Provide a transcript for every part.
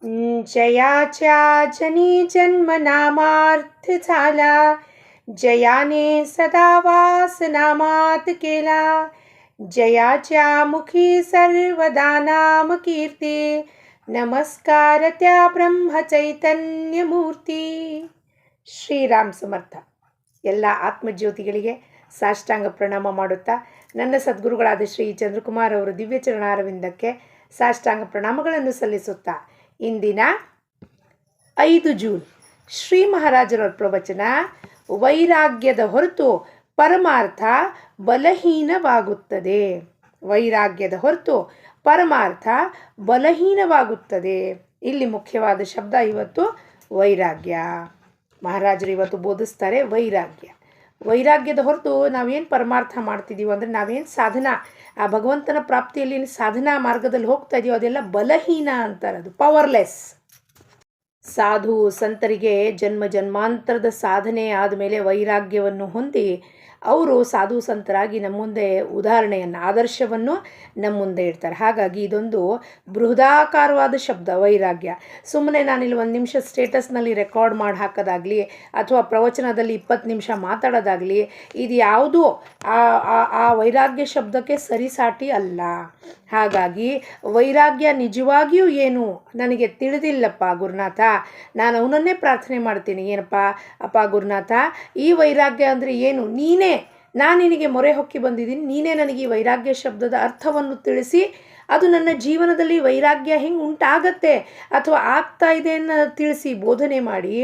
जयाच्या जनी जन्म नामार्थ झाला, जयाने सदा वास नामात केला, जयाच्या मुखी सर्वदा नाम कीर्ती, नमस्कार त्या ब्रह्म चैतन्य मूर्ती. ಶ್ರೀರಾಮ್ ಸಮರ್ಥ. ಎಲ್ಲ ಆತ್ಮಜ್ಯೋತಿಗಳಿಗೆ ಸಾಷ್ಟಾಂಗ ಪ್ರಣಾಮ ಮಾಡುತ್ತಾ ನನ್ನ ಸದ್ಗುರುಗಳಾದ ಶ್ರೀ ಚಂದ್ರಕುಮಾರ್ ಅವರ ದಿವ್ಯ ಚರಣಾರವಿಂದಕ್ಕೆ ಸಾಷ್ಟಾಂಗ ಪ್ರಣಾಮಗಳನ್ನು ಸಲ್ಲಿಸುತ್ತಾ ಇಂದಿನ 5 ಜೂನ್ ಶ್ರೀ ಮಹಾರಾಜರ ಪ್ರವಚನ, ವೈರಾಗ್ಯದ ಹೊರತು ಪರಮಾರ್ಥ ಬಲಹೀನವಾಗುತ್ತದೆ. ವೈರಾಗ್ಯದ ಹೊರತು ಪರಮಾರ್ಥ ಬಲಹೀನವಾಗುತ್ತದೆ. ಇಲ್ಲಿ ಮುಖ್ಯವಾದ ಶಬ್ದ ಇವತ್ತು ವೈರಾಗ್ಯ. ಮಹಾರಾಜರು ಇವತ್ತು ಬೋಧಿಸ್ತಾರೆ ವೈರಾಗ್ಯ. ವೈರಾಗ್ಯದ ಹೊರತು ನಾವೇನು ಪರಮಾರ್ಥ ಮಾಡ್ತಿದ್ದೀವೋ ಅಂದರೆ ನಾವೇನು ಸಾಧನಾ ಆ ಭಗವಂತನ ಪ್ರಾಪ್ತಿಯಲ್ಲಿ ಸಾಧನಾ ಮಾರ್ಗದಲ್ಲಿ ಹೋಗ್ತಾ ಇದೀವೋ ಅದೆಲ್ಲ ಬಲಹೀನ ಅಂತಾರೆ, ಅದು ಪವರ್ಲೆಸ್. ಸಾಧು ಸಂತರಿಗೆ ಜನ್ಮ ಜನ್ಮಾಂತರದ ಸಾಧನೆ ಆದಮೇಲೆ ವೈರಾಗ್ಯವನ್ನು ಹೊಂದಿ ಅವರು ಸಾಧು ಸಂತರಾಗಿ ನಮ್ಮ ಮುಂದೆ ಉದಾಹರಣೆಯನ್ನು, ಆದರ್ಶವನ್ನು ನಮ್ಮ ಮುಂದೆ ಇಡ್ತಾರೆ. ಹಾಗಾಗಿ ಇದೊಂದು ಬೃಹದಾಕಾರವಾದ ಶಬ್ದ ವೈರಾಗ್ಯ. ಸುಮ್ಮನೆ ನಾನಿಲ್ಲಿ 1 ನಿಮಿಷ ಸ್ಟೇಟಸ್ನಲ್ಲಿ ರೆಕಾರ್ಡ್ ಮಾಡಿ ಹಾಕೋದಾಗಲಿ ಅಥವಾ ಪ್ರವಚನದಲ್ಲಿ 20 ನಿಮಿಷ ಮಾತಾಡೋದಾಗಲಿ, ಇದು ಯಾವುದೂ ಆ ವೈರಾಗ್ಯ ಶಬ್ದಕ್ಕೆ ಸರಿಸಾಟಿ ಅಲ್ಲ. ಹಾಗಾಗಿ ವೈರಾಗ್ಯ ನಿಜವಾಗಿಯೂ ಏನು ನನಗೆ ತಿಳಿದಿಲ್ಲಪ್ಪ ಗುರುನಾಥ, ನಾನು ಅವನನ್ನೇ ಪ್ರಾರ್ಥನೆ ಮಾಡ್ತೀನಿ. ಏನಪ್ಪ ಅಪ್ಪ ಗುರುನಾಥ, ಈ ವೈರಾಗ್ಯ ಅಂದರೆ ಏನು? ನಾನು ನಿನಗೆ ಮೊರೆ ಹೊಕ್ಕಿ ಬಂದಿದ್ದೀನಿ, ನೀನೇ ನನಗೆ ಈ ವೈರಾಗ್ಯ ಶಬ್ದದ ಅರ್ಥವನ್ನು ತಿಳಿಸಿ, ಅದು ನನ್ನ ಜೀವನದಲ್ಲಿ ವೈರಾಗ್ಯ ಹೆಂಗೆ ಉಂಟಾಗತ್ತೆ ಅಥವಾ ಆಗ್ತಾ ಇದೆ ಅನ್ನೋ ತಿಳಿಸಿ ಬೋಧನೆ ಮಾಡಿ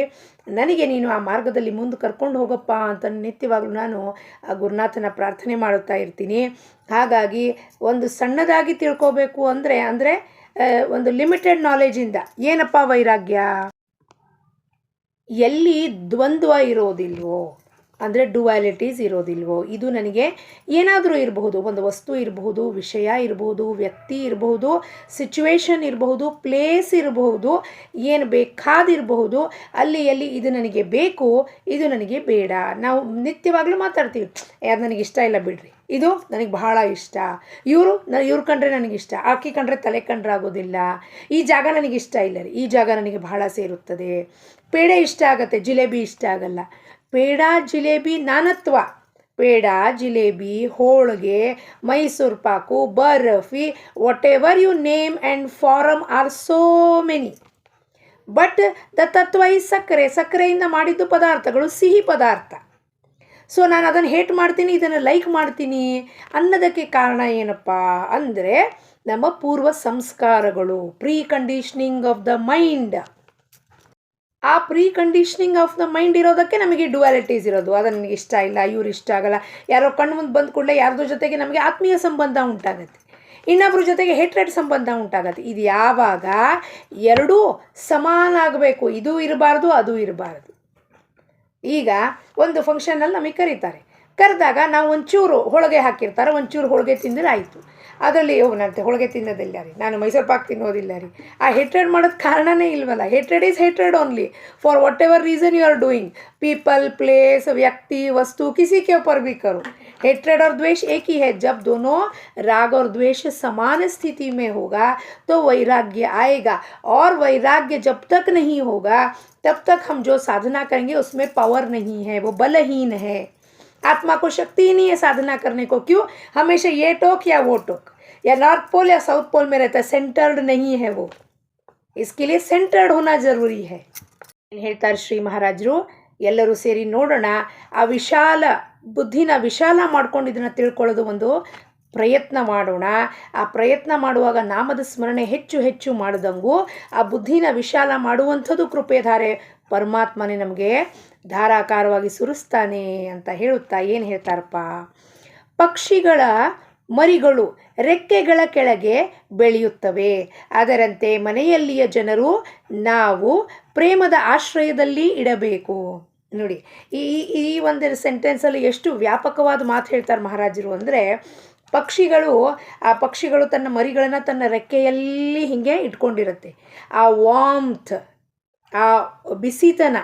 ನನಗೆ ನೀನು ಆ ಮಾರ್ಗದಲ್ಲಿ ಮುಂದೆ ಕರ್ಕೊಂಡು ಹೋಗಪ್ಪ ಅಂತ ನಿತ್ಯವಾಗಲೂ ನಾನು ಆ ಗುರುನಾಥನ ಪ್ರಾರ್ಥನೆ ಮಾಡುತ್ತಾ ಇರ್ತೀನಿ. ಹಾಗಾಗಿ ಒಂದು ಸಣ್ಣದಾಗಿ ತಿಳ್ಕೋಬೇಕು ಅಂದರೆ ಒಂದು ಲಿಮಿಟೆಡ್ ನಾಲೆಜಿಂದ ಏನಪ್ಪ ವೈರಾಗ್ಯ, ಎಲ್ಲಿ ದ್ವಂದ್ವ ಇರೋದಿಲ್ವೋ ಅಂದರೆ ಡುವಾಲಿಟೀಸ್ ಇರೋದಿಲ್ವೋ, ಇದು ನನಗೆ ಏನಾದರೂ ಇರಬಹುದು, ಒಂದು ವಸ್ತು ಇರಬಹುದು, ವಿಷಯ ಇರಬಹುದು, ವ್ಯಕ್ತಿ ಇರಬಹುದು, ಸಿಚುವೇಶನ್ ಇರಬಹುದು, ಪ್ಲೇಸ್ ಇರಬಹುದು, ಏನು ಬೇಕಾದಿರಬಹುದು, ಅಲ್ಲಿ ಇದು ನನಗೆ ಬೇಕು, ಇದು ನನಗೆ ಬೇಡ. ನಾವು ನಿತ್ಯವಾಗಲೂ ಮಾತಾಡ್ತೀವಿ, ಅದು ನನಗೆ ಇಷ್ಟ ಇಲ್ಲ ಬಿಡ್ರಿ, ಇದು ನನಗೆ ಬಹಳ ಇಷ್ಟ, ಇವ್ರು ಕಂಡ್ರೆ ನನಗಿಷ್ಟ, ಆಕಿ ಕಂಡ್ರೆ ತಲೆ ಕಂಡ್ರೆ ಆಗೋದಿಲ್ಲ, ಈ ಜಾಗ ನನಗಿಷ್ಟ ಇಲ್ಲ ರೀ, ಈ ಜಾಗ ನನಗೆ ಬಹಳ ಸೇರುತ್ತದೆ, ಪೇಡೆ ಇಷ್ಟ ಆಗತ್ತೆ, ಜಿಲೇಬಿ ಇಷ್ಟ ಆಗಲ್ಲ. ಪೇಡ ಜಿಲೇಬಿ ನಾನತ್ವ. Peda jalebi, holige, Mysore pak, barfi, whatever you name and form are so many, but the ತತ್ವ ಈ ಸಕ್ಕರೆಯಿಂದ ಮಾಡಿದ್ದು ಪದಾರ್ಥಗಳು ಸಿಹಿ ಪದಾರ್ಥ. ಸೊ ನಾನು ಅದನ್ನು ಹೇಟ್ ಮಾಡ್ತೀನಿ, ಇದನ್ನು ಲೈಕ್ ಮಾಡ್ತೀನಿ ಅನ್ನೋದಕ್ಕೆ ಕಾರಣ ಏನಪ್ಪ ಅಂದರೆ ನಮ್ಮ ಪೂರ್ವ ಸಂಸ್ಕಾರಗಳು, pre conditioning of the mind. ಆ pre conditioning of the mind ಇರೋದಕ್ಕೆ ನಮಗೆ ಡುವಾಲಿಟೀಸ್ ಇರೋದು. ಅದು ನನಗೆ ಇಷ್ಟ ಇಲ್ಲ, ಇವ್ರು ಇಷ್ಟ ಆಗಲ್ಲ, ಯಾರೋ ಕಣ್ಣು ಮುಂದೆ ಬಂದ ಕೂಡಲೇ ಯಾರ್ದ್ರ ಜೊತೆಗೆ ನಮಗೆ ಆತ್ಮೀಯ ಸಂಬಂಧ ಉಂಟಾಗತ್ತೆ, ಇನ್ನೊಬ್ಬರ ಜೊತೆಗೆ ಹೇಟ್ರೆಡ್ ಸಂಬಂಧ ಉಂಟಾಗತ್ತೆ. ಇದು ಯಾವಾಗ ಎರಡೂ ಸಮಾನ ಆಗಬೇಕು, ಇದು ಇರಬಾರ್ದು ಅದು ಇರಬಾರ್ದು. ಈಗ ಒಂದು ಫಂಕ್ಷನಲ್ಲಿ ನಮಗೆ ಕರೆದಾಗ ನಾವು ಒಂಚೂರು ಹೋಳಿಗೆ ಹಾಕಿರ್ತಾರೆ, ಒಂಚೂರು ಹೋಳಿಗೆ ತಿಂದರೆ ಆಯಿತು. ಅದರಲ್ಲಿ ನಂತೆ ಹೋಳಿಗೆ ತಿನ್ನೋದಿಲ್ಲ ರೀ, ನಾನು ಮೈಸೂರು ಪಾಕ್ ತಿನ್ನೋದಿಲ್ಲ ರೀ, ಆ ಹೇಟ್ರೆಡ್ ಮಾಡೋದು ಕಾರಣನೇ ಇಲ್ವಲ್ಲ. Hatred is hatred only for whatever reason you are doing. People, place, व्यक्ति, वस्तु, किसी के ऊपर भी करो, हेट्रेड और द्वेष एक ही है. जब दोनों राग और द्वेष समान स्थिति में होगा तो वैराग्य आएगा, और वैराग्य जब तक नहीं होगा तब तक हम जो साधना करेंगे उसमें पावर नहीं है, वो बलहीन है. आत्मा को शक्ति ही नहीं है साधना करने को. क्यों? हमेशा ये टोक या वो टोक, या नॉर्थ पोल या साउथ पोल में रहता है, सेंटर्ड नहीं है वो. इसके लिए सेंटर्ड होना ज़रूरी है. ಹೇಳ್ತಾರೆ ಶ್ರೀ ಮಹಾರಾಜರು, ಎಲ್ಲರೂ ಸೇರಿ ನೋಡೋಣ, ಆ ವಿಶಾಲ ಬುದ್ಧಿನ ವಿಶಾಲ ಮಾಡ್ಕೊಂಡು ಇದನ್ನು ತಿಳ್ಕೊಳ್ಳೋದು ಒಂದು ಪ್ರಯತ್ನ ಮಾಡೋಣ. ಆ ಪ್ರಯತ್ನ ಮಾಡುವಾಗ ನಾಮದ ಸ್ಮರಣೆ ಹೆಚ್ಚು ಹೆಚ್ಚು ಮಾಡಿದಂಗೂ ಆ ಬುದ್ಧಿನ ವಿಶಾಲ ಮಾಡುವಂಥದ್ದು ಕೃಪೆಧಾರೆ ಪರಮಾತ್ಮನೇ ನಮಗೆ ಧಾರಾಕಾರವಾಗಿ ಸುರಿಸ್ತಾನೆ ಅಂತ ಹೇಳುತ್ತಾ ಏನು ಹೇಳ್ತಾರಪ್ಪ, ಪಕ್ಷಿಗಳ ಮರಿಗಳು ರೆಕ್ಕೆಗಳ ಕೆಳಗೆ ಬೆಳೆಯುತ್ತವೆ, ಅದರಂತೆ ಮನೆಯಲ್ಲಿಯ ಜನರು ನಾವು ಪ್ರೇಮದ ಆಶ್ರಯದಲ್ಲಿ ಇಡಬೇಕು. ನೋಡಿ, ಈ ಒಂದು ಸೆಂಟೆನ್ಸಲ್ಲಿ ಎಷ್ಟು ವ್ಯಾಪಕವಾದ ಮಾತು ಹೇಳ್ತಾರೆ ಮಹಾರಾಜರು ಅಂದರೆ, ಆ ಪಕ್ಷಿಗಳು ತನ್ನ ಮರಿಗಳನ್ನು ತನ್ನ ರೆಕ್ಕೆಯಲ್ಲಿ ಹೀಗೆ ಇಟ್ಕೊಂಡಿರುತ್ತೆ. ಆ ವಾಮ್ತ್, ಆ ಬಿಸಿತನ,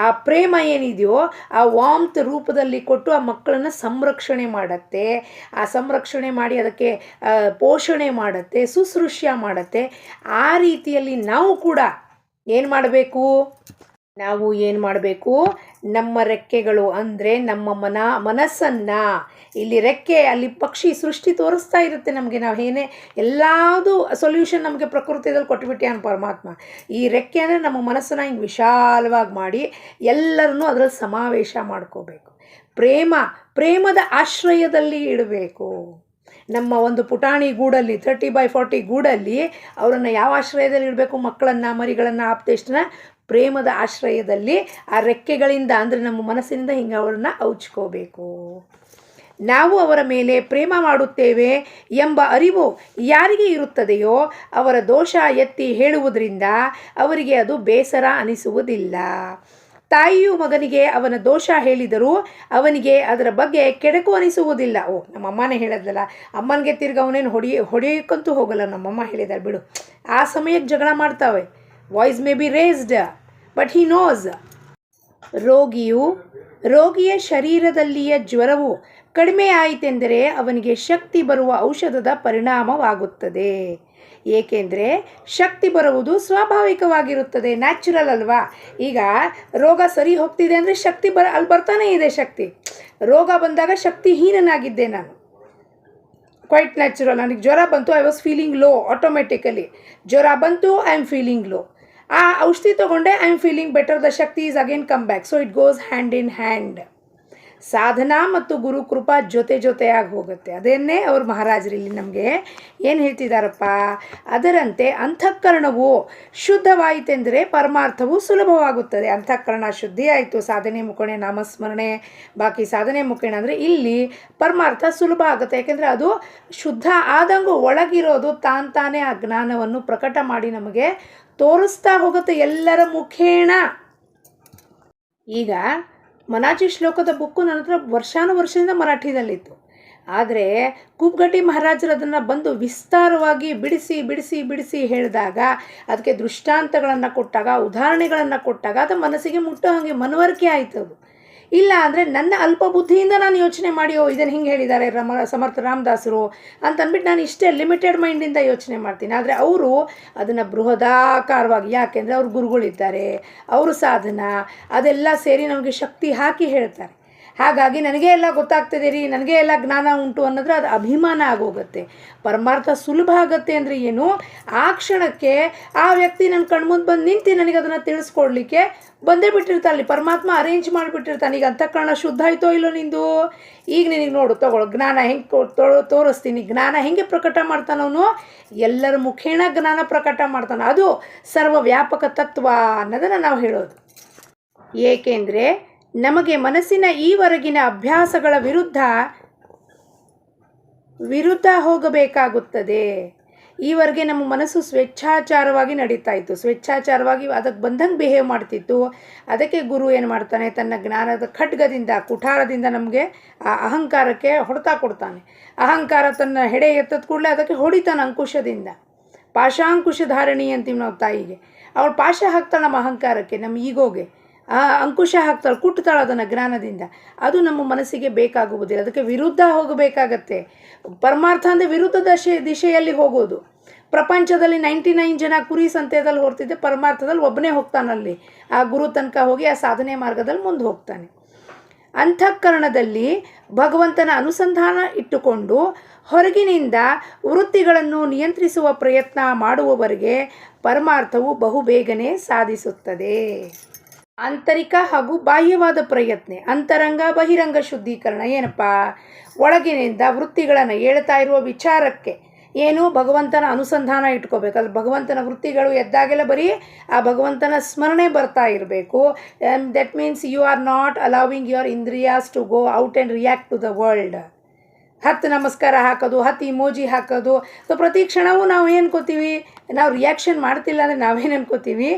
ಆ ಪ್ರೇಮ ಏನಿದೆಯೋ ಆ ವಾಮ್ತ್ ರೂಪದಲ್ಲಿ ಕೊಟ್ಟು ಆ ಮಕ್ಕಳನ್ನು ಸಂರಕ್ಷಣೆ ಮಾಡುತ್ತೆ. ಆ ಸಂರಕ್ಷಣೆ ಮಾಡಿ ಅದಕ್ಕೆ ಪೋಷಣೆ ಮಾಡುತ್ತೆ, ಶುಶ್ರೂಷೆ ಮಾಡುತ್ತೆ. ಆ ರೀತಿಯಲ್ಲಿ ನಾವು ಕೂಡ ಏನು ಮಾಡಬೇಕು, ನಮ್ಮ ರೆಕ್ಕೆಗಳು ಅಂದರೆ ನಮ್ಮ ಮನಸ್ಸನ್ನು, ಇಲ್ಲಿ ರೆಕ್ಕೆ ಅಲ್ಲಿ ಪಕ್ಷಿ ಸೃಷ್ಟಿ ತೋರಿಸ್ತಾ ಇರುತ್ತೆ ನಮಗೆ, ನಾವು ಏನೇ ಎಲ್ಲದೂ ಸೊಲ್ಯೂಷನ್ ನಮಗೆ ಪ್ರಕೃತಿಯಲ್ಲಿ ಕೊಟ್ಬಿಟ್ಟಿಯಾನ ಪರಮಾತ್ಮ. ಈ ರೆಕ್ಕೆ ಅಂದರೆ ನಮ್ಮ ಮನಸ್ಸನ್ನು ಹಿಂಗೆ ವಿಶಾಲವಾಗಿ ಮಾಡಿ ಎಲ್ಲರನ್ನೂ ಅದರಲ್ಲಿ ಸಮಾವೇಶ ಮಾಡ್ಕೋಬೇಕು. ಪ್ರೇಮದ ಆಶ್ರಯದಲ್ಲಿ ಇಡಬೇಕು. ನಮ್ಮ ಒಂದು ಪುಟಾಣಿ ಗೂಡಲ್ಲಿ 30x40 ಗೂಡಲ್ಲಿ ಅವರನ್ನು ಯಾವ ಆಶ್ರಯದಲ್ಲಿ ಇಡಬೇಕು? ಮಕ್ಕಳನ್ನು, ಮರಿಗಳನ್ನು, ಆಪ್ತೇಷ್ಟನ ಪ್ರೇಮದ ಆಶ್ರಯದಲ್ಲಿ ಆ ರೆಕ್ಕೆಗಳಿಂದ ಅಂದರೆ ನಮ್ಮ ಮನಸ್ಸಿನಿಂದ ಹಿಂಗೆ ಅವರನ್ನು ಔಚ್ಕೋಬೇಕು. ನಾವು ಅವರ ಮೇಲೆ ಪ್ರೇಮ ಮಾಡುತ್ತೇವೆ ಎಂಬ ಅರಿವು ಯಾರಿಗೆ ಇರುತ್ತದೆಯೋ ಅವರ ದೋಷ ಎತ್ತಿ ಹೇಳುವುದರಿಂದ ಅವರಿಗೆ ಅದು ಬೇಸರ ಅನಿಸುವುದಿಲ್ಲ. ತಾಯಿಯು ಮಗನಿಗೆ ಅವನ ದೋಷ ಹೇಳಿದರೂ ಅವನಿಗೆ ಅದರ ಬಗ್ಗೆ ಕೆಡಕು ಅನಿಸುವುದಿಲ್ಲ. ನಮ್ಮ ಅಮ್ಮನೇ ಹೇಳೋದಲ್ಲ, ಅಮ್ಮನಿಗೆ ತಿರ್ಗಿ ಅವನೇನು ಹೊಡೆಯೋಕ್ಕಂತೂ ಹೋಗಲ್ಲ, ನಮ್ಮಮ್ಮ ಹೇಳಿದಾರೆ ಬಿಡು. ಆ ಸಮಯಕ್ಕೆ ಜಗಳ ಮಾಡ್ತಾವೆ. Voice may be raised but he knows. ರೋಗಿಯ ಶರೀರದಲ್ಲಿಯ ಜ್ವರವು ಕಡಿಮೆ ಆಯಿತೆಂದರೆ ಅವನಿಗೆ ಶಕ್ತಿ ಬರುವ ಔಷಧದ ಪರಿಣಾಮವಾಗುತ್ತದೆ. ಏಕೆಂದರೆ ಶಕ್ತಿ ಬರುವುದು ಸ್ವಾಭಾವಿಕವಾಗಿರುತ್ತದೆ, ನ್ಯಾಚುರಲ್ ಅಲ್ವಾ. ಈಗ ರೋಗ ಸರಿ ಹೋಗ್ತಿದೆ ಅಂದರೆ ಶಕ್ತಿ ಅಲ್ಲಿ ಬರ್ತಾನೇ ಇದೆ ಶಕ್ತಿ. ರೋಗ ಬಂದಾಗ ಶಕ್ತಿಹೀನನಾಗಿದ್ದೆ ನಾನು, ಕ್ವೈಟ್ ನ್ಯಾಚುರಲ್. ನನಗೆ ಜ್ವರ ಬಂತು, I was feeling low. Automatically ಜ್ವರ ಬಂತು, ಐ ಆಮ್ ಫೀಲಿಂಗ್ ಲೋ. ಆ ಔಷಧಿ ತೊಗೊಂಡೆ, I am feeling better, the ಶಕ್ತಿ is again come back. So it goes hand in hand. ಸಾಧನಾ ಮತ್ತು ಗುರುಕೃಪಾ ಜೊತೆಯಾಗಿ ಹೋಗುತ್ತೆ. ಅದನ್ನೇ ಅವರು ಮಹಾರಾಜರಲ್ಲಿ ನಮಗೆ ಏನು ಹೇಳ್ತಿದ್ದಾರಪ್ಪ, ಅದರಂತೆ ಅಂತಃಕರಣವು ಶುದ್ಧವಾಯಿತೆಂದರೆ ಪರಮಾರ್ಥವು ಸುಲಭವಾಗುತ್ತದೆ. ಅಂತಃಕರಣ ಶುದ್ಧಿ ಆಯಿತು, ಸಾಧನೆ ಮುಖೇಣ, ನಾಮಸ್ಮರಣೆ, ಬಾಕಿ ಸಾಧನೆ ಮುಖೇಣ ಅಂದರೆ ಇಲ್ಲಿ ಪರಮಾರ್ಥ ಸುಲಭ ಆಗುತ್ತೆ. ಯಾಕೆಂದರೆ ಅದು ಶುದ್ಧ ಆದಂಗೂ ಒಳಗಿರೋದು ತಾನೇ ಆ ಜ್ಞಾನವನ್ನು ಪ್ರಕಟ ಮಾಡಿ ನಮಗೆ ತೋರಿಸ್ತಾ ಹೋಗುತ್ತೆ ಎಲ್ಲರ ಮುಖೇಣ. ಈಗ ಮನಾಚಿ ಶ್ಲೋಕದ ಬುಕ್ಕು ನನ್ನ ಹತ್ರ ವರ್ಷದಿಂದ ಮರಾಠಿದಲ್ಲಿತ್ತು. ಆದರೆ ಕೂಪ್ಗಟ್ಟಿ ಮಹಾರಾಜರು ಅದನ್ನು ಬಂದು ವಿಸ್ತಾರವಾಗಿ ಬಿಡಿಸಿ ಹೇಳಿದಾಗ, ಅದಕ್ಕೆ ದೃಷ್ಟಾಂತಗಳನ್ನು ಕೊಟ್ಟಾಗ, ಉದಾಹರಣೆಗಳನ್ನು ಕೊಟ್ಟಾಗ ಅದು ಮನಸ್ಸಿಗೆ ಮುಟ್ಟೋ ಹಾಗೆ ಮನವರಿಕೆ ಆಯಿತು. ಅದು ಇಲ್ಲ ಅಂದರೆ ನನ್ನ ಅಲ್ಪ ಬುದ್ಧಿಯಿಂದ ನಾನು ಯೋಚನೆ ಮಾಡಿ ಇದನ್ನು ಹಿಂಗೆ ಹೇಳಿದ್ದಾರೆ ಸಮರ್ಥ ರಾಮದಾಸರು ಅಂತಂದ್ಬಿಟ್ಟು ನಾನು ಇಷ್ಟೇ ಲಿಮಿಟೆಡ್ ಮೈಂಡಿಂದ ಯೋಚನೆ ಮಾಡ್ತೀನಿ. ಆದರೆ ಅವರು ಅದನ್ನು ಬೃಹದಾಕಾರವಾಗಿ, ಯಾಕೆಂದರೆ ಅವ್ರು ಗುರುಗಳಿದ್ದಾರೆ, ಅವರು ಸಾಧನ ಅದೆಲ್ಲ ಸೇರಿ ನಮಗೆ ಶಕ್ತಿ ಹಾಕಿ ಹೇಳ್ತಾರೆ. ಹಾಗಾಗಿ ನನಗೆ ಎಲ್ಲ ಗೊತ್ತಾಗ್ತದೆ ರೀ, ನನಗೆ ಎಲ್ಲ ಜ್ಞಾನ ಉಂಟು ಅನ್ನೋದ್ರೆ ಅದು ಅಭಿಮಾನ ಆಗೋಗುತ್ತೆ. ಪರಮಾರ್ಥ ಸುಲಭ ಆಗುತ್ತೆ ಅಂದರೆ ಏನು, ಆ ಕ್ಷಣಕ್ಕೆ ಆ ವ್ಯಕ್ತಿ ನನ್ನ ಕಣ್ಮುಂದೆ ಬಂದು ನಿಂತು ನನಗೆ ಅದನ್ನು ತಿಳಿಸ್ಕೊಡ್ಲಿಕ್ಕೆ ಬಂದೇ ಬಿಟ್ಟಿರ್ತಾನೆ. ಅಲ್ಲಿ ಪರಮಾತ್ಮ ಅರೇಂಜ್ ಮಾಡಿಬಿಟ್ಟಿರ್ತಾನೆ. ಈಗ ಅಂತಃಕರಣ ಶುದ್ಧ ಆಯಿತೋ ಇಲ್ಲೋ ನಿಂದು, ಈಗ ನಿನಗೆ ನೋಡು ತಗೊಳ್ಳೋ ಜ್ಞಾನ ಹೆಂಗೆ ತೋರಿಸ್ತೀನಿ. ಜ್ಞಾನ ಹೆಂಗೆ ಪ್ರಕಟ ಮಾಡ್ತಾನವನು, ಎಲ್ಲರ ಮುಖೇಣ ಜ್ಞಾನ ಪ್ರಕಟ ಮಾಡ್ತಾನೆ. ಅದು ಸರ್ವವ್ಯಾಪಕ ತತ್ವ ಅನ್ನೋದನ್ನು ನಾವು ಹೇಳೋದು. ಏಕೆಂದರೆ ನಮಗೆ ಮನಸ್ಸಿನ ಈವರೆಗಿನ ಅಭ್ಯಾಸಗಳ ವಿರುದ್ಧ ಹೋಗಬೇಕಾಗುತ್ತದೆ. ಈವರೆಗೆ ನಮ್ಮ ಮನಸ್ಸು ಸ್ವೇಚ್ಛಾಚಾರವಾಗಿ ನಡೀತಾ ಇತ್ತು, ಸ್ವೇಚ್ಛಾಚಾರವಾಗಿ ಅದಕ್ಕೆ ಬಂದಂಗೆ ಬಿಹೇವ್ ಮಾಡ್ತಿತ್ತು. ಅದಕ್ಕೆ ಗುರು ಏನು ಮಾಡ್ತಾನೆ, ತನ್ನ ಜ್ಞಾನದ ಖಡ್ಗದಿಂದ, ಕುಠಾರದಿಂದ ನಮಗೆ ಆ ಅಹಂಕಾರಕ್ಕೆ ಹೊಡೆತ ಕೊಡ್ತಾನೆ. ಅಹಂಕಾರ ತನ್ನ ಹೆಡೆ ಎತ್ತದ ಕೂಡಲೇ ಅದಕ್ಕೆ ಹೊಡಿತಾನೆ ಅಂಕುಶದಿಂದ. ಪಾಶಾಂಕುಶ ಧಾರಣಿ ಅಂತೀವಿ ನಾವು ತಾಯಿಗೆ. ಅವಳು ಪಾಶ ಹಾಕ್ತಾಳೆ ನಮ್ಮ ಅಹಂಕಾರಕ್ಕೆ, ನಮ್ಮ ಈಗೋಗೆ ಅಂಕುಶ ಹಾಕ್ತಾಳೆ, ಕುಟ್ತಾಳೆ ಅದನ್ನು ಜ್ಞಾನದಿಂದ. ಅದು ನಮ್ಮ ಮನಸ್ಸಿಗೆ ಬೇಕಾಗುವುದಿಲ್ಲ, ಅದಕ್ಕೆ ವಿರುದ್ಧ ಹೋಗಬೇಕಾಗತ್ತೆ. ಪರಮಾರ್ಥ ಅಂದರೆ ವಿರುದ್ಧ ದಿಶೆಯಲ್ಲಿ ಹೋಗೋದು. ಪ್ರಪಂಚದಲ್ಲಿ 99 ಜನ ಕುರಿ ಸಂತೆಯಲ್ಲಿ ಹೊರತಿದ್ದೆ, ಪರಮಾರ್ಥದಲ್ಲಿ ಒಬ್ಬನೇ ಹೋಗ್ತಾನಲ್ಲಿ, ಆ ಗುರು ತನಕ ಹೋಗಿ ಆ ಸಾಧನೆ ಮಾರ್ಗದಲ್ಲಿ ಮುಂದೆ ಹೋಗ್ತಾನೆ. ಅಂತಃಕರಣದಲ್ಲಿ ಭಗವಂತನ ಅನುಸಂಧಾನ ಇಟ್ಟುಕೊಂಡು ಹೊರಗಿನಿಂದ ವೃತ್ತಿಗಳನ್ನು ನಿಯಂತ್ರಿಸುವ ಪ್ರಯತ್ನ ಮಾಡುವವರೆಗೆ ಪರಮಾರ್ಥವು ಬಹುಬೇಗನೆ ಸಾಧಿಸುತ್ತದೆ. ಆಂತರಿಕ ಹಾಗೂ ಬಾಹ್ಯವಾದ ಪ್ರಯತ್ನ, ಅಂತರಂಗ ಬಹಿರಂಗ ಶುದ್ಧೀಕರಣ. ಏನಪ್ಪ, ಒಳಗಿನಿಂದ ವೃತ್ತಿಗಳನ್ನು ಹೇಳ್ತಾ ಇರುವ ವಿಚಾರಕ್ಕೆ ಏನು ಭಗವಂತನ ಅನುಸಂಧಾನ ಇಟ್ಕೋಬೇಕು. ಅದು ಭಗವಂತನ ವೃತ್ತಿಗಳು ಎದ್ದಾಗೆಲ್ಲ ಬರೀ ಆ ಭಗವಂತನ ಸ್ಮರಣೆ ಬರ್ತಾ ಇರಬೇಕು. That means you are not allowing your ಇಂದ್ರಿಯಾಸ್ to go out and react to the world. 10 ನಮಸ್ಕಾರ ಹಾಕೋದು, 10 ಇಮೋಜಿ ಹಾಕೋದು. ಸೊ ಪ್ರತಿ ಕ್ಷಣವೂ ನಾವು ಏನು ಅನ್ಕೋತೀವಿ, ನಾವು ರಿಯಾಕ್ಷನ್ ಮಾಡ್ತಿಲ್ಲ ಅಂದರೆ ನಾವೇನು ಅನ್ಕೋತೀವಿ,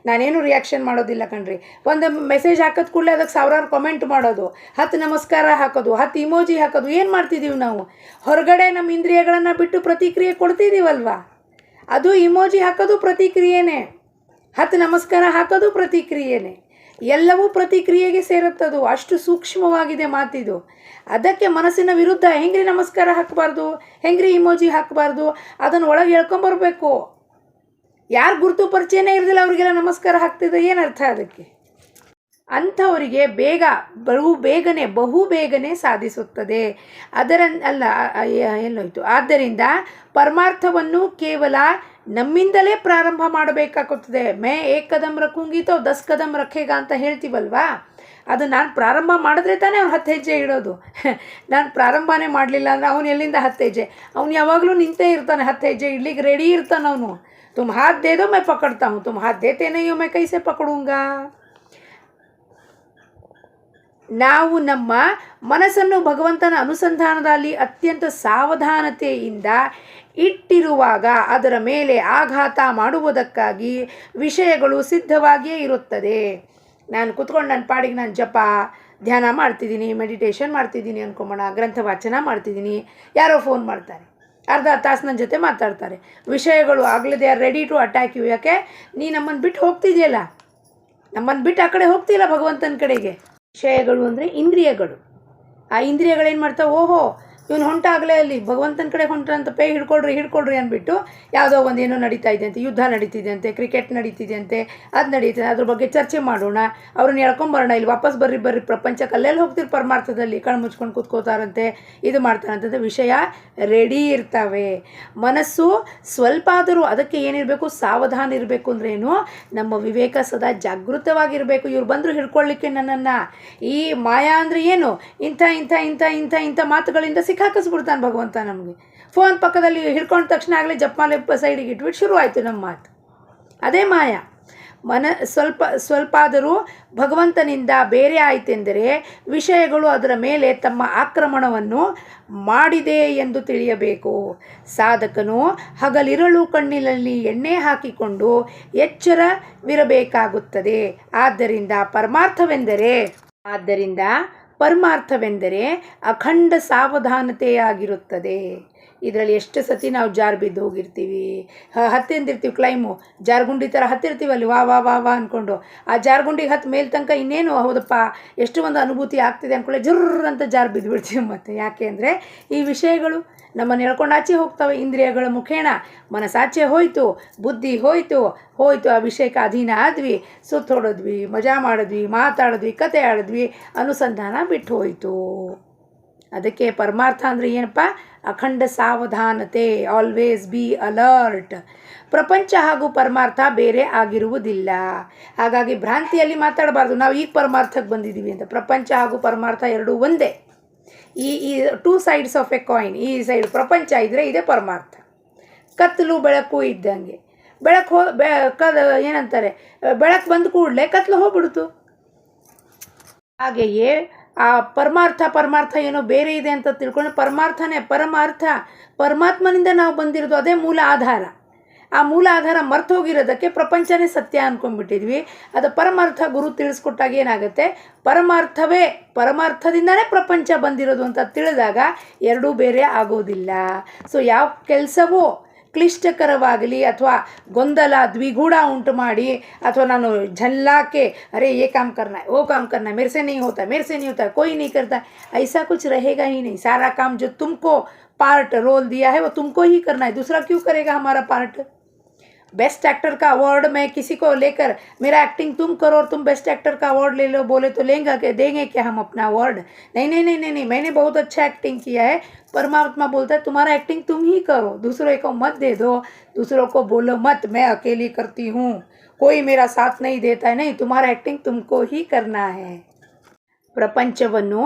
ನಾನೇನು ರಿಯಾಕ್ಷನ್ ಮಾಡೋದಿಲ್ಲ ಕಣ್ರಿ. ಒಂದು ಮೆಸೇಜ್ ಹಾಕೋದು ಕೂಡಲೇ ಅದಕ್ಕೆ 1000 ಕಾಮೆಂಟ್ ಮಾಡೋದು, 10 ನಮಸ್ಕಾರ ಹಾಕೋದು, 10 ಇಮೋಜಿ ಹಾಕೋದು. ಏನು ಮಾಡ್ತಿದ್ದೀವಿ ನಾವು? ಹೊರಗಡೆ ನಮ್ಮ ಇಂದ್ರಿಯಗಳನ್ನು ಬಿಟ್ಟು ಪ್ರತಿಕ್ರಿಯೆ ಕೊಡ್ತಿದ್ದೀವಲ್ವ, ಅದು ಇಮೋಜಿ ಹಾಕೋದು ಪ್ರತಿಕ್ರಿಯೆನೇ, 10 ನಮಸ್ಕಾರ ಹಾಕೋದು ಪ್ರತಿಕ್ರಿಯೆನೇ. ಎಲ್ಲವೂ ಪ್ರತಿಕ್ರಿಯೆಗೆ ಸೇರುತ್ತದು. ಅಷ್ಟು ಸೂಕ್ಷ್ಮವಾಗಿದೆ ಮಾತಿದು. ಅದಕ್ಕೆ ಮನಸ್ಸಿನ ವಿರುದ್ಧ ಹೆಂಗ್ರಿ ನಮಸ್ಕಾರ ಹಾಕಬಾರ್ದು, ಹೆಂಗ್ರಿ ಇಮೋಜಿ ಹಾಕಬಾರ್ದು, ಅದನ್ನು ಒಳಗೆ ಹೇಳ್ಕೊಂಬರ್ಬೇಕು. ಯಾರು ಗುರುತು ಪರಿಚಯನೇ ಇರೋದಿಲ್ಲ ಅವರಿಗೆಲ್ಲ ನಮಸ್ಕಾರ ಹಾಕ್ತಿದ್ದ ಏನರ್ಥ ಅದಕ್ಕೆ? ಅಂಥವರಿಗೆ ಬಹು ಬೇಗನೆ ಸಾಧಿಸುತ್ತದೆ. ಎಲ್ಲೋಯ್ತು. ಆದ್ದರಿಂದ ಪರಮಾರ್ಥವನ್ನು ಕೇವಲ ನಮ್ಮಿಂದಲೇ ಪ್ರಾರಂಭ ಮಾಡಬೇಕಾಗುತ್ತದೆ. ಮೇ ಏಕ್ ಕದಮ್ ರಖೂಂಗಿ ತೋ 10 ಕದಮ್ ರಖೇಗಾ ಅಂತ ಹೇಳ್ತೀವಲ್ವಾ, ಅದು ನಾನು ಪ್ರಾರಂಭ ಮಾಡಿದ್ರೆ ತಾನೇ ಅವ್ನು 10 ಹೆಜ್ಜೆ ಇಡೋದು. ನಾನು ಪ್ರಾರಂಭನೇ ಮಾಡಲಿಲ್ಲ ಅಂದರೆ ಅವನು ಎಲ್ಲಿಂದ 10 ಹೆಜ್ಜೆ? ಅವನು ಯಾವಾಗಲೂ ನಿಂತೇ ಇರ್ತಾನೆ, 10 ಹೆಜ್ಜೆ ಇಡ್ಲಿಕ್ಕೆ ರೆಡಿ ಇರ್ತಾನೆ ಅವನು. ತುಮ್ ಹಾತ್ ದೇ ದೋ ಮೈ ಪಕಡ್ತಾ ಹೂँ, ತುಮ್ ಹಾತ್ ದೇತೆ ನಹೀ ಹೋ ಮೈ ಕೈಸೆ ಪಕಡೂಂಗಾ. ನಾವು ನಮ್ಮ ಮನಸ್ಸನ್ನು ಭಗವಂತನ ಅನುಸಂಧಾನದಲ್ಲಿ ಅತ್ಯಂತ ಸಾವಧಾನತೆಯಿಂದ ಇಟ್ಟಿರುವಾಗ ಅದರ ಮೇಲೆ ಆಘಾತ ಮಾಡುವುದಕ್ಕಾಗಿ ವಿಷಯಗಳು ಸಿದ್ಧವಾಗಿಯೇ ಇರುತ್ತದೆ. ನಾನು ಕೂತ್ಕೊಂಡು ನನ್ನ ಪಾಡಿಗೆ ನಾನು ಜಪ ಧ್ಯಾನ ಮಾಡ್ತಿದ್ದೀನಿ, ಮೆಡಿಟೇಷನ್ ಮಾಡ್ತಿದ್ದೀನಿ ಅಂದ್ಕೊಂಬೋಣ, ಗ್ರಂಥ ವಾಚನ ಮಾಡ್ತಿದ್ದೀನಿ, ಯಾರೋ ಫೋನ್ ಮಾಡ್ತಾರೆ, ಅರ್ಧ ತಾಸು ನನ್ನ ಜೊತೆ ಮಾತಾಡ್ತಾರೆ. ವಿಷಯಗಳು ಆಗಲೇ they are ready to attack you. ಯಾಕೆ? ನೀ ನಮ್ಮನ್ನು ಬಿಟ್ಟು ಹೋಗ್ತಿದೆಯಲ್ಲ, ನಮ್ಮನ್ನು ಬಿಟ್ಟು ಆ ಕಡೆ ಹೋಗ್ತಿಲ್ಲ ಭಗವಂತನ ಕಡೆಗೆ. ವಿಷಯಗಳು ಅಂದರೆ ಇಂದ್ರಿಯಗಳು. ಆ ಇಂದ್ರಿಯಗಳೇನು ಮಾಡ್ತಾವೆ? ಓಹೋ ಇವನು ಹೊಂಟಾಗಲೇ ಅಲ್ಲಿ ಭಗವಂತನ ಕಡೆ ಹೊಂಟ್ರಂತ ಪೇ ಹಿಡ್ಕೊಳ್ರಿ ಅಂದ್ಬಿಟ್ಟು ಯಾವುದೋ ಒಂದೇನೋ ನಡೀತಾ ಇದೆ ಅಂತೆ, ಯುದ್ಧ ನಡೀತಿದೆ ಅಂತೆ, ಕ್ರಿಕೆಟ್ ನಡೀತಿದೆ ಅಂತೆ, ಅದು ನಡೀತಿದೆ, ಅದ್ರ ಬಗ್ಗೆ ಚರ್ಚೆ ಮಾಡೋಣ, ಅವ್ರನ್ನ ಎಳ್ಕೊಂಬರೋಣ, ಇಲ್ಲಿ ವಾಪಸ್ ಬರ್ರಿ ಪ್ರಪಂಚಕ್ಕೆ ಅಲ್ಲೆಲ್ಲಿ ಹೋಗ್ತಿರು ಪರಮಾರ್ಥದಲ್ಲಿ ಕಣ್ಣು ಮುಚ್ಕೊಂಡು ಕೂತ್ಕೋತಾರಂತೆ, ಇದು ಮಾಡ್ತಾರಂತಂದ್ರೆ ವಿಷಯ ರೆಡಿ ಇರ್ತವೆ. ಮನಸ್ಸು ಸ್ವಲ್ಪ ಆದರೂ ಅದಕ್ಕೆ ಏನಿರಬೇಕು? ಸಾವಧಾನ ಇರಬೇಕು. ಅಂದ್ರೇನು? ನಮ್ಮ ವಿವೇಕ ಸದಾ ಜಾಗೃತವಾಗಿರಬೇಕು. ಇವ್ರು ಬಂದರು ಹಿಡ್ಕೊಳ್ಳಿಕ್ಕೆ ನನ್ನನ್ನು. ಈ ಮಾಯಾ ಅಂದರೆ ಏನು? ಇಂಥ ಮಾತುಗಳಿಂದ ಸಿಕ್ಕಾಕಿಸ್ಬಿಡ್ತಾನೆ ಭಗವಂತ ನಮಗೆ. ಫೋನ್ ಪಕ್ಕದಲ್ಲಿ ಹಿಡ್ಕೊಂಡ ತಕ್ಷಣ ಆಗಲೇ ಜಪ್ಮಾಲೆ ಸೈಡಿಗೆ ಇಟ್ಬಿಟ್ಟು ಶುರು ಆಯಿತು ನಮ್ಮ ಮಾತು. ಅದೇ ಮಾಯಾ. ಸ್ವಲ್ಪ ಆದರೂ ಭಗವಂತನಿಂದ ಬೇರೆ ಆಯಿತೆಂದರೆ ವಿಷಯಗಳು ಅದರ ಮೇಲೆ ತಮ್ಮ ಆಕ್ರಮಣವನ್ನು ಮಾಡಿದೆ ಎಂದು ತಿಳಿಯಬೇಕು. ಸಾಧಕನು ಹಗಲಿರಳು ಕಣ್ಣಿನಲ್ಲಿ ಎಣ್ಣೆ ಹಾಕಿಕೊಂಡು ಎಚ್ಚರವಿರಬೇಕಾಗುತ್ತದೆ. ಆದ್ದರಿಂದ ಪರಮಾರ್ಥವೆಂದರೆ ಅಖಂಡ ಸಾವಧಾನತೆಯಾಗಿರುತ್ತದೆ. ಇದರಲ್ಲಿ ಎಷ್ಟು ಸತಿ ನಾವು ಜಾರು ಬಿದ್ದು ಹೋಗಿರ್ತೀವಿ, ಹತ್ತಿರ್ತೀವಿ, ಕ್ಲೈಮು ಜಾರ್ಗುಂಡಿ ಥರ ಹತ್ತಿರ್ತೀವಲ್ಲಿ ವಾ ವಾ ವಾ ವಾ ಅಂದ್ಕೊಂಡು. ಆ ಜಾರ್ಗುಂಡಿಗೆ ಹತ್ತು ಮೇಲೆ ತನಕ ಇನ್ನೇನು ಹೌದಪ್ಪ ಎಷ್ಟು ಒಂದು ಅನುಭೂತಿ ಆಗ್ತಿದೆ ಅಂದ್ಕೊಳ್ಳೆ ಜರ್ರ್ ಅಂತ ಜಾರು ಬಿದ್ದುಬಿಡ್ತೀವಿ. ಮತ್ತು ಯಾಕೆ ಅಂದರೆ ಈ ವಿಷಯಗಳು ನಮ್ಮನ್ನು ಎಳ್ಕೊಂಡು ಆಚೆ ಹೋಗ್ತವೆ. ಇಂದ್ರಿಯಗಳ ಮುಖೇಣ ಮನಸ್ಸಾಚೆ ಹೋಯಿತು, ಬುದ್ಧಿ ಹೋಯಿತು. ಆ ವಿಷಯಕ್ಕೆ ಅಧೀನ ಆದ್ವಿ, ಸುತ್ತೋಡಿದ್ವಿ, ಮಜಾ ಮಾಡಿದ್ವಿ, ಮಾತಾಡಿದ್ವಿ, ಕತೆ ಆಡಿದ್ವಿ, ಅನುಸಂಧಾನ ಬಿಟ್ಟು ಹೋಯಿತು. ಅದಕ್ಕೆ ಪರಮಾರ್ಥ ಅಂದರೆ ಏನಪ್ಪ? ಅಖಂಡ ಸಾವಧಾನತೆ, ಆಲ್ವೇಸ್ ಬಿ ಅಲರ್ಟ್. ಪ್ರಪಂಚ ಹಾಗೂ ಪರಮಾರ್ಥ ಬೇರೆ ಆಗಿರುವುದಿಲ್ಲ. ಹಾಗಾಗಿ ಭ್ರಾಂತಿಯಲ್ಲಿ ಮಾತಾಡಬಾರ್ದು ನಾವು ಈಗ ಪರಮಾರ್ಥಕ್ಕೆ ಬಂದಿದ್ದೀವಿ ಅಂತ. ಪ್ರಪಂಚ ಹಾಗೂ ಪರಮಾರ್ಥ ಎರಡೂ ಒಂದೇ. ಈ 2 ಸೈಡ್ಸ್ ಆಫ್ ಎ ಕಾಯಿನ್. ಈ ಸೈಡ್ ಪ್ರಪಂಚ ಇದ್ದರೆ ಇದೇ ಪರಮಾರ್ಥ. ಕತ್ತಲು ಬೆಳಕು ಇದ್ದಂಗೆ. ಏನಂತಾರೆ, ಬೆಳಕು ಬಂದ ಕೂಡಲೇ ಕತ್ತಲು ಹೋಗ್ಬಿಡ್ತು. ಹಾಗೆಯೇ ಆ ಪರಮಾರ್ಥ ಏನೋ ಬೇರೆ ಇದೆ ಅಂತ ತಿಳ್ಕೊಂಡು ಪರಮಾತ್ಮನಿಂದ ನಾವು ಬಂದಿರೋದು. ಅದೇ ಮೂಲ ಆಧಾರ. ಆ ಮೂಲ ಆಧಾರ ಮರ್ತು ಹೋಗಿರೋದಕ್ಕೆ ಪ್ರಪಂಚನೇ ಸತ್ಯ ಅಂದ್ಕೊಂಡ್ಬಿಟ್ಟಿದ್ವಿ. ಅದು ಪರಮಾರ್ಥ ಗುರು ತಿಳಿಸ್ಕೊಟ್ಟಾಗ ಏನಾಗುತ್ತೆ? ಪರಮಾರ್ಥದಿಂದನೇ ಪ್ರಪಂಚ ಬಂದಿರೋದು ಅಂತ ತಿಳಿದಾಗ ಎರಡೂ ಬೇರೆ ಆಗೋದಿಲ್ಲ. ಸೊ ಯಾವ ಕೆಲಸವೂ ಕ್ಲಿಷ್ಟಕರವಾಗಲಿ ಅಥವಾ ಗೊಂದಲ ದ್ವಿಗೂಢ ಉಂಟು ಮಾಡಿ ಅಥವಾ ನಾನು झल्लाके अरे ये काम करना है वो काम करना है मेरे से नहीं होता कोई नहीं करता, ऐसा कुछ रहेगा ही नहीं. सारा काम जो तुमको पार्ट रोल दिया है वो तुमको ही करना है, दूसरा क्यों करेगा हमारा पार्ट. बेस्ट एक्टर का अवार्ड मैं किसी को लेकर मेरा एक्टिंग तुम करो और तुम बेस्ट एक्टर का अवार्ड ले लो बोले तो देंगे क्या हम अपना अवार्ड? नहीं, मैंने बहुत अच्छा एक्टिंग किया है. परमात्मा बोलता है तुम्हारा एक्टिंग तुम ही करो, दूसरों को मत दे दो, दूसरों को बोलो मत मैं अकेली करती हूँ, कोई मेरा साथ नहीं देता है. नहीं, तुम्हारा एक्टिंग तुमको ही करना है. ಪ್ರಪಂಚವನ್ನು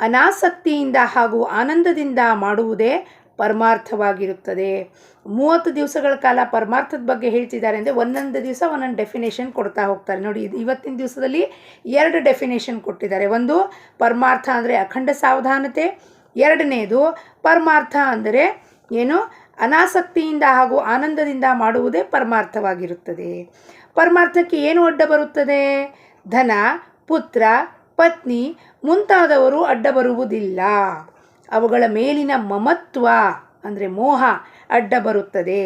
ಅನಾಸಕ್ತಿಯಿಂದ ಹಾಗೂ ಆನಂದದಿಂದ ಮಾಡುವುದೇ ಪರಮಾರ್ಥವಾಗಿರುತ್ತದೆ. 30 ದಿವಸಗಳ ಕಾಲ ಪರಮಾರ್ಥದ ಬಗ್ಗೆ ಹೇಳ್ತಿದ್ದಾರೆ ಅಂದರೆ ಒಂದೊಂದು ದಿವಸ ಒಂದೊಂದು ಡೆಫಿನೇಷನ್ ಕೊಡ್ತಾ ಹೋಗ್ತಾರೆ. ನೋಡಿ, ಇವತ್ತಿನ ದಿವಸದಲ್ಲಿ 2 ಡೆಫಿನೇಷನ್ ಕೊಟ್ಟಿದ್ದಾರೆ. ಒಂದು ಪರಮಾರ್ಥ ಅಂದರೆ ಅಖಂಡ ಸಾವಧಾನತೆ, ಎರಡನೇದು ಪರಮಾರ್ಥ ಅಂದರೆ ಏನು? ಅನಾಸಕ್ತಿಯಿಂದ ಹಾಗೂ ಆನಂದದಿಂದ ಮಾಡುವುದೇ ಪರಮಾರ್ಥವಾಗಿರುತ್ತದೆ. ಪರಮಾರ್ಥಕ್ಕೆ ಏನು ಅಡ್ಡ ಬರುತ್ತದೆ? ಧನ, ಪುತ್ರ, ಪತ್ನಿ ಮುಂತಾದವರು ಅಡ್ಡ ಬರುವುದಿಲ್ಲ. ಅವುಗಳ ಮೇಲಿನ ಮಮತ್ವ ಅಂದರೆ ಮೋಹ ಅಡ್ಡ ಬರುತ್ತದೆ.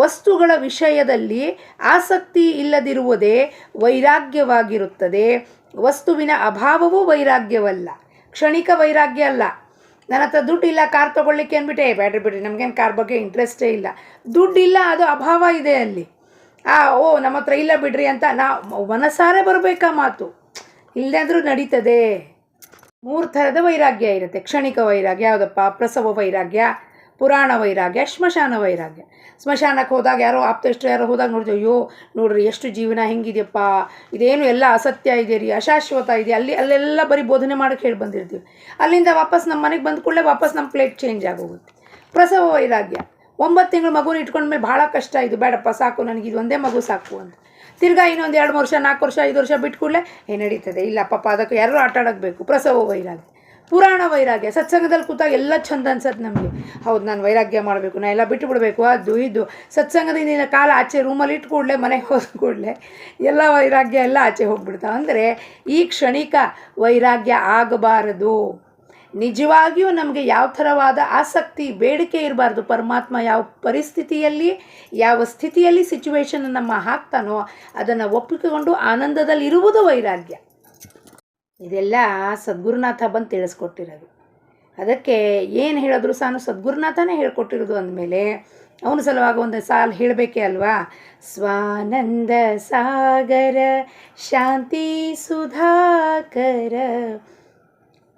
ವಸ್ತುಗಳ ವಿಷಯದಲ್ಲಿ ಆಸಕ್ತಿ ಇಲ್ಲದಿರುವುದೇ ವೈರಾಗ್ಯವಾಗಿರುತ್ತದೆ. ವಸ್ತುವಿನ ಅಭಾವವೂ ವೈರಾಗ್ಯವಲ್ಲ, ಕ್ಷಣಿಕ ವೈರಾಗ್ಯ ಅಲ್ಲ. ನನ್ನ ಹತ್ರ ದುಡ್ಡಿಲ್ಲ, ಕಾರ್ ತೊಗೊಳ್ಳಿಕ್ಕೆ ಅಂದ್ಬಿಟ್ಟೆ ಬಿಡ್ರಿ ನಮಗೇನು ಕಾರ್ ಬಗ್ಗೆ ಇಂಟ್ರೆಸ್ಟೇ ಇಲ್ಲ. ದುಡ್ಡಿಲ್ಲ, ಅದು ಅಭಾವ ಇದೆ ಅಲ್ಲಿ. ನಮ್ಮ ಹತ್ರ ಇಲ್ಲ ಬಿಡ್ರಿ ಅಂತ ಮನಸಾರೆ ಬರಬೇಕಾ ಮಾತು, ಇಲ್ಲದೆ ಅಂದರೂ ನಡೀತದೆ. 3 ಥರದ ವೈರಾಗ್ಯ ಇರುತ್ತೆ. ಕ್ಷಣಿಕ ವೈರಾಗ್ಯ ಯಾವುದಪ್ಪ? ಪ್ರಸವ ವೈರಾಗ್ಯ, ಪುರಾಣ ವೈರಾಗ್ಯ, ಸ್ಮಶಾನ ವೈರಾಗ್ಯ. ಸ್ಮಶಾನಕ್ಕೆ ಹೋದಾಗ ಯಾರೋ ಆಪ್ತಷ್ಟು ಯಾರೋ ಹೋದಾಗ ನೋಡ್ತೀವಿ, ಅಯ್ಯೋ ನೋಡ್ರಿ ಎಷ್ಟು ಜೀವನ ಹೆಂಗಿದೆಯಪ್ಪ, ಇದೇನು ಎಲ್ಲ ಅಸತ್ಯ ಇದೆ ರೀ, ಅಶಾಶ್ವತ ಇದೆ, ಅಲ್ಲೆಲ್ಲ ಬರೀ ಬೋಧನೆ ಮಾಡೋಕ್ಕೆ ಹೇಳಿ ಬಂದಿರ್ತೀವಿ. ಅಲ್ಲಿಂದ ವಾಪಸ್ ನಮ್ಮ ಮನೆಗೆ ಬಂದ ಕೂಡಲೇ ವಾಪಸ್ ನಮ್ಮ ಪ್ಲೇಟ್ ಚೇಂಜ್ ಆಗೋಗುತ್ತೆ. ಪ್ರಸವ ವೈರಾಗ್ಯ, 9 ತಿಂಗಳು ಮಗುನ ಇಟ್ಕೊಂಡ್ಮೇಲೆ ಭಾಳ ಕಷ್ಟ, ಇದು ಬೇಡಪ್ಪ ಸಾಕು, ನನಗೆ ಇದು ಒಂದೇ ಮಗು ಸಾಕು ಅಂತ. ತಿರ್ಗಾ ಇನ್ನೊಂದು 2 ವರ್ಷ 4 ವರ್ಷ 5 ವರ್ಷ ಬಿಟ್ಟು ಕೂಡಲೇ ನಡೀತದೆ, ಇಲ್ಲ ಪಾಪ ಅದಕ್ಕೆ ಯಾರು ಆಟ ಆಡೋಕ್ಕೆ ಬೇಕು. ಪ್ರಸವ ವೈರಾಗ್ಯ. ಪುರಾಣ ವೈರಾಗ್ಯ, ಸತ್ಸಂಗದಲ್ಲಿ ಕೂತಾಗ ಎಲ್ಲ ಚಂದ ಅನ್ಸತ್ತೆ ನಮಗೆ. ಹೌದು, ನಾನು ವೈರಾಗ್ಯ ಮಾಡಬೇಕು, ನಾನು ಎಲ್ಲ ಬಿಟ್ಟು ಬಿಡಬೇಕು, ಅದು ಇದು. ಸತ್ಸಂಗದಿಂದ ಕಾಲ ಆಚೆ ರೂಮಲ್ಲಿ ಇಟ್ಟು ಕೂಡಲೇ ಮನೆಗೆ ಹೋದ ಕೂಡಲೇ ಎಲ್ಲ ವೈರಾಗ್ಯ ಎಲ್ಲ ಆಚೆ ಹೋಗ್ಬಿಡ್ತಾವೆ. ಅಂದರೆ ಈ ಕ್ಷಣಿಕ ವೈರಾಗ್ಯ ಆಗಬಾರದು. ನಿಜವಾಗಿಯೂ ನಮಗೆ ಯಾವ ಥರವಾದ ಆಸಕ್ತಿ ಬೇಡಿಕೆ ಇರಬಾರ್ದು. ಪರಮಾತ್ಮ ಯಾವ ಪರಿಸ್ಥಿತಿಯಲ್ಲಿ ಯಾವ ಸ್ಥಿತಿಯಲ್ಲಿ ಸಿಚುವೇಶನ್ ನಮ್ಮ ಹಾಕ್ತಾನೋ ಅದನ್ನು ಒಪ್ಪಿಕೊಂಡು ಆನಂದದಲ್ಲಿ ಇರುವುದು ವೈರಾಗ್ಯ. ಇದೆಲ್ಲ ಸದ್ಗುರುನಾಥ ಬಂದು ತಿಳಿಸ್ಕೊಟ್ಟಿರೋದು. ಅದಕ್ಕೆ ಏನು ಹೇಳಿದ್ರು ಸಾನು ಸದ್ಗುರುನಾಥನೇ ಹೇಳ್ಕೊಟ್ಟಿರೋದು ಅಂದಮೇಲೆ ಅವನ ಸಲುವಾಗಿ ಒಂದು ಸಾಲು ಹೇಳಬೇಕೇ ಅಲ್ವಾ? ಸ್ವಾನಂದ ಸಾಗರ ಶಾಂತಿ ಸುಧಾಕರ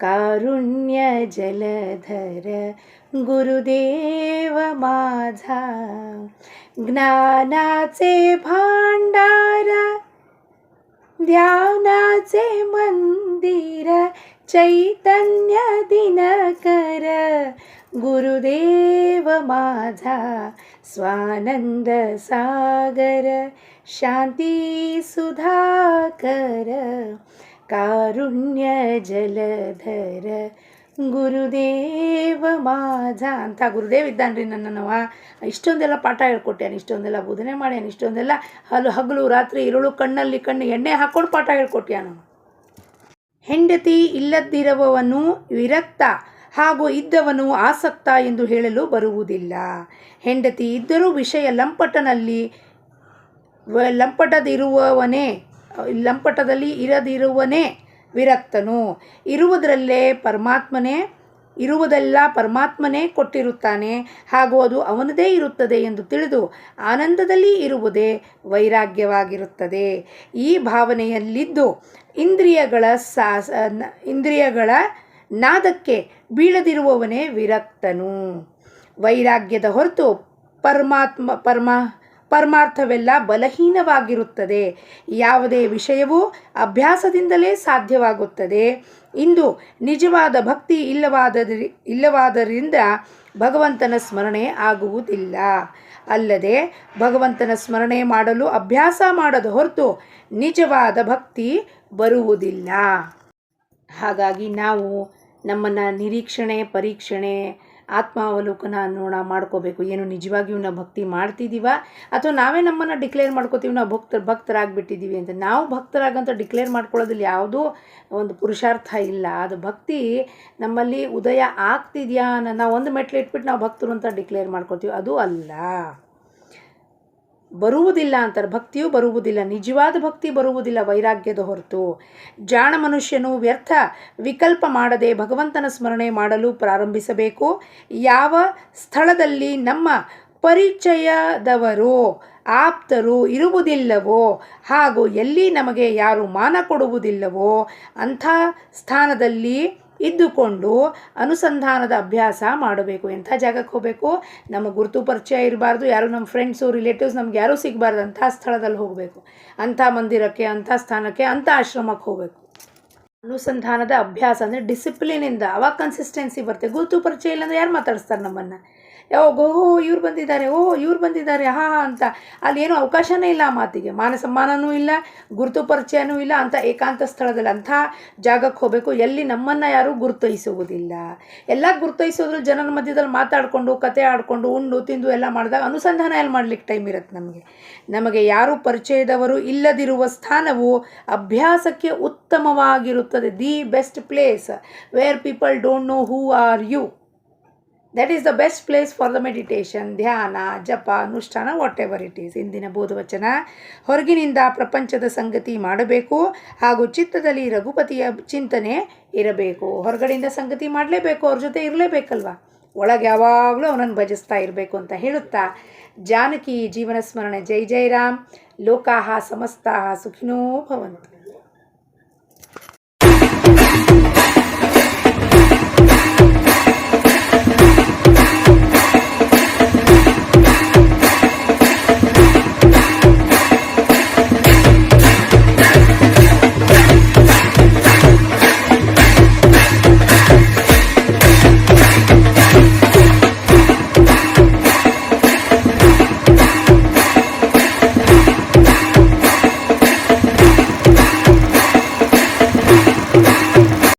कारुण्य जलधर गुरुदेव माझा ज्ञानाचे भांडार ध्यानाचे मंदिर चैतन्य दिनकर गुरुदेव माझा स्वानंद सागर शांती सुधाकर ಕಾರುಣ್ಯ ಜಲಧರ ಗುರುದೇವ ಮಾಝ ಅಂತ ಗುರುದೇವ್ ಇದ್ದಾನ್ರಿ ನನ್ನವ. ಇಷ್ಟೊಂದೆಲ್ಲ ಪಾಠ ಹೇಳ್ಕೊಟ್ಯಾನ, ಇಷ್ಟೊಂದೆಲ್ಲ ಬೋಧನೆ ಮಾಡ್ಯಾನ, ಇಷ್ಟೊಂದೆಲ್ಲ ಹಗಲು ರಾತ್ರಿ ಇರುಳು ಕಣ್ಣಲ್ಲಿ ಕಣ್ಣು ಎಣ್ಣೆ ಹಾಕ್ಕೊಂಡು ಪಾಠ ಹೇಳ್ಕೊಟ್ಯಾನ. ಹೆಂಡತಿ ಇಲ್ಲದಿರುವವನು ವಿರಕ್ತ ಹಾಗೂ ಇದ್ದವನು ಆಸಕ್ತ ಎಂದು ಹೇಳಲು ಬರುವುದಿಲ್ಲ. ಹೆಂಡತಿ ಇದ್ದರೂ ವಿಷಯ ಲಂಪಟದಲ್ಲಿ ಇರದಿರುವನೇ ವಿರಕ್ತನು. ಇರುವುದೆಲ್ಲ ಪರಮಾತ್ಮನೇ ಕೊಟ್ಟಿರುತ್ತಾನೆ ಹಾಗೂ ಅದು ಅವನದೇ ಇರುತ್ತದೆ ಎಂದು ತಿಳಿದು ಆನಂದದಲ್ಲಿ ಇರುವುದೇ ವೈರಾಗ್ಯವಾಗಿರುತ್ತದೆ. ಈ ಭಾವನೆಯಲ್ಲಿದ್ದು ಇಂದ್ರಿಯಗಳ ನಾದಕ್ಕೆ ಬೀಳದಿರುವವನೇ ವಿರಕ್ತನು. ವೈರಾಗ್ಯದ ಹೊರತು ಪರಮಾರ್ಥವೆಲ್ಲ ಬಲಹೀನವಾಗಿರುತ್ತದೆ. ಯಾವುದೇ ವಿಷಯವೂ ಅಭ್ಯಾಸದಿಂದಲೇ ಸಾಧ್ಯವಾಗುತ್ತದೆ. ಇಂದು ನಿಜವಾದ ಭಕ್ತಿ ಇಲ್ಲವಾದ್ದರಿಂದ ಭಗವಂತನ ಸ್ಮರಣೆ ಆಗುವುದಿಲ್ಲ. ಅಲ್ಲದೆ ಭಗವಂತನ ಸ್ಮರಣೆ ಮಾಡಲು ಅಭ್ಯಾಸ ಮಾಡದ ಹೊರತು ನಿಜವಾದ ಭಕ್ತಿ ಬರುವುದಿಲ್ಲ. ಹಾಗಾಗಿ ನಾವು ನಮ್ಮನ್ನು ನಿರೀಕ್ಷಣೆ, ಪರೀಕ್ಷಣೆ, ಆತ್ಮಾವಲೋಕನ ಮಾಡ್ಕೋಬೇಕು. ಏನು ನಿಜವಾಗಿಯೂ ನಾವು ಭಕ್ತಿ ಮಾಡ್ತಿದ್ದೀವ ಅಥವಾ ನಾವೇ ನಮ್ಮನ್ನು ಡಿಕ್ಲೇರ್ ಮಾಡ್ಕೋತೀವಿ ನಾವು ಭಕ್ತರಾಗಿಬಿಟ್ಟಿದ್ದೀವಿ ಅಂತ. ನಾವು ಭಕ್ತರಾಗಂತ ಡಿಕ್ಲೇರ್ ಮಾಡ್ಕೊಳ್ಳೋದ್ರಲ್ಲಿ ಯಾವುದೂ ಒಂದು ಪುರುಷಾರ್ಥ ಇಲ್ಲ. ಅದು ಭಕ್ತಿ ನಮ್ಮಲ್ಲಿ ಉದಯ ಆಗ್ತಿದೆಯಾ, ನಾವು ಒಂದು ಮೆಟ್ಲು ಇಟ್ಬಿಟ್ಟು ನಾವು ಭಕ್ತರು ಅಂತ ಡಿಕ್ಲೇರ್ ಮಾಡ್ಕೊತೀವಿ, ಅದು ಅಲ್ಲ. ಬರುವುದಿಲ್ಲ ಅಂತಾರೆ, ಭಕ್ತಿಯೂ ಬರುವುದಿಲ್ಲ, ನಿಜವಾದ ಭಕ್ತಿ ಬರುವುದಿಲ್ಲ ವೈರಾಗ್ಯದ ಹೊರತು. ಜಾಣ ಮನುಷ್ಯನು ವ್ಯರ್ಥ ವಿಕಲ್ಪ ಮಾಡದೆ ಭಗವಂತನ ಸ್ಮರಣೆ ಮಾಡಲು ಪ್ರಾರಂಭಿಸಬೇಕು. ಯಾವ ಸ್ಥಳದಲ್ಲಿ ನಮ್ಮ ಪರಿಚಯದವರೋ ಆಪ್ತರು ಇರುವುದಿಲ್ಲವೋ ಹಾಗೂ ಎಲ್ಲಿ ನಮಗೆ ಯಾರು ಮಾನ ಕೊಡುವುದಿಲ್ಲವೋ ಅಂಥ ಸ್ಥಾನದಲ್ಲಿ ಇದ್ದುಕೊಂಡು ಅನುಸಂಧಾನದ ಅಭ್ಯಾಸ ಮಾಡಬೇಕು. ಎಂಥ ಜಾಗಕ್ಕೆ ಹೋಗಬೇಕು? ನಮ್ಮ ಗುರುತು ಪರಿಚಯ ಇರಬಾರ್ದು, ಯಾರು ನಮ್ಮ ಫ್ರೆಂಡ್ಸು ರಿಲೇಟಿವ್ಸ್ ನಮ್ಗೆ ಯಾರೂ ಸಿಗಬಾರ್ದು, ಅಂಥ ಸ್ಥಳದಲ್ಲಿ ಹೋಗಬೇಕು, ಅಂಥ ಮಂದಿರಕ್ಕೆ, ಅಂಥ ಸ್ಥಾನಕ್ಕೆ, ಅಂಥ ಆಶ್ರಮಕ್ಕೆ ಹೋಗಬೇಕು. ಅನುಸಂಧಾನದ ಅಭ್ಯಾಸ ಅಂದರೆ ಡಿಸಿಪ್ಲಿನಿಂದ, ಅವಾಗ ಕನ್ಸಿಸ್ಟೆನ್ಸಿ ಬರುತ್ತೆ. ಗುರುತು ಪರಿಚಯ ಇಲ್ಲಾಂದರೆ ಯಾರು ಮಾತಾಡಿಸ್ತಾರೆ ನಮ್ಮನ್ನು? ಇವ್ರು ಬಂದಿದ್ದಾರೆ ಅಂತ ಅಲ್ಲಿ ಏನೂ ಅವಕಾಶನೇ ಇಲ್ಲ ಆ ಮಾತಿಗೆ. ಮಾನ ಸಮ್ಮಾನವೂ ಇಲ್ಲ, ಗುರುತು ಪರಿಚಯನೂ ಇಲ್ಲ. ಅಂಥ ಏಕಾಂತ ಸ್ಥಳದಲ್ಲಿ ಅಂಥ ಜಾಗಕ್ಕೆ ಹೋಗಬೇಕು ಎಲ್ಲಿ ನಮ್ಮನ್ನು ಯಾರೂ ಗುರುತಿಸುವುದಿಲ್ಲ. ಎಲ್ಲ ಗುರುತಿಸೋದ್ರಲ್ಲಿ ಜನರ ಮಧ್ಯದಲ್ಲಿ ಮಾತಾಡಿಕೊಂಡು ಕತೆ ಆಡಿಕೊಂಡು ಉಂಡು ತಿಂದು ಎಲ್ಲ ಮಾಡಿದಾಗ ಅನುಸಂಧಾನ ಎಲ್ಲಿ ಮಾಡಲಿಕ್ಕೆ ಟೈಮ್ ಇರುತ್ತೆ ನಮಗೆ ಯಾರೂ ಪರಿಚಯದವರು ಇಲ್ಲದಿರುವ ಸ್ಥಾನವು ಅಭ್ಯಾಸಕ್ಕೆ ಉತ್ತಮವಾಗಿರುತ್ತದೆ. The best place where people don't know who are you. That is the best place for the meditation, ಧ್ಯಾನ, ಜಪ, ಅನುಷ್ಠಾನ, ವಾಟ್ ಎವರ್ ಇಟ್ ಈಸ್. ಇಂದಿನ ಬೋಧವಚನ: ಹೊರಗಿನಿಂದ ಪ್ರಪಂಚದ ಸಂಗತಿ ಮಾಡಬೇಕು ಹಾಗೂ ಚಿತ್ತದಲ್ಲಿ ರಘುಪತಿಯ ಚಿಂತನೆ ಇರಬೇಕು. ಹೊರಗಡೆಯಿಂದ ಸಂಗತಿ ಮಾಡಲೇಬೇಕು, ಅವ್ರ ಜೊತೆ ಇರಲೇಬೇಕಲ್ವ, ಒಳಗೆ ಯಾವಾಗಲೂ ಅವನನ್ನು ಭಜಿಸ್ತಾ ಇರಬೇಕು ಅಂತ ಹೇಳುತ್ತಾ, ಜಾನಕಿ ಜೀವನ ಸ್ಮರಣೆ. ಜೈ ಜೈ ರಾಮ್. ಲೋಕಾಹ ಸಮಸ್ತಾಹ ಸುಖಿನೋ ಭವಂತು.